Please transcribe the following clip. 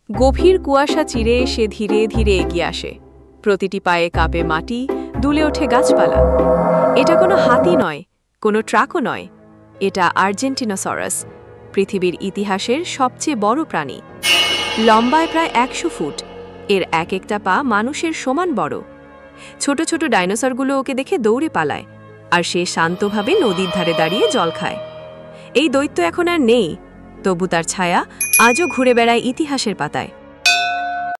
গভীর কুয়াশা চিরে এসে ধীরে ধীরে এগিয়ে আসে। প্রতিটি পায়ে কাঁপে মাটি, দুলে ওঠে গাছপালা। এটা কোনো হাতি নয়, কোনো ট্রাকও নয়, এটা আর্জেন্টিনোসরাস, পৃথিবীর ইতিহাসের সবচেয়ে বড় প্রাণী। লম্বায় প্রায় ১০০ ফুট, এর এক একটা পা মানুষের সমান বড়। ছোট ছোট ডাইনোসরগুলো ওকে দেখে দৌড়ে পালায়, আর সে শান্তভাবে নদীর ধারে দাঁড়িয়ে জল খায়। এই দৈত্য এখন আর নেই, তবু তার ছায়া আজও ঘুরে বেড়ায় ইতিহাসের পাতায়।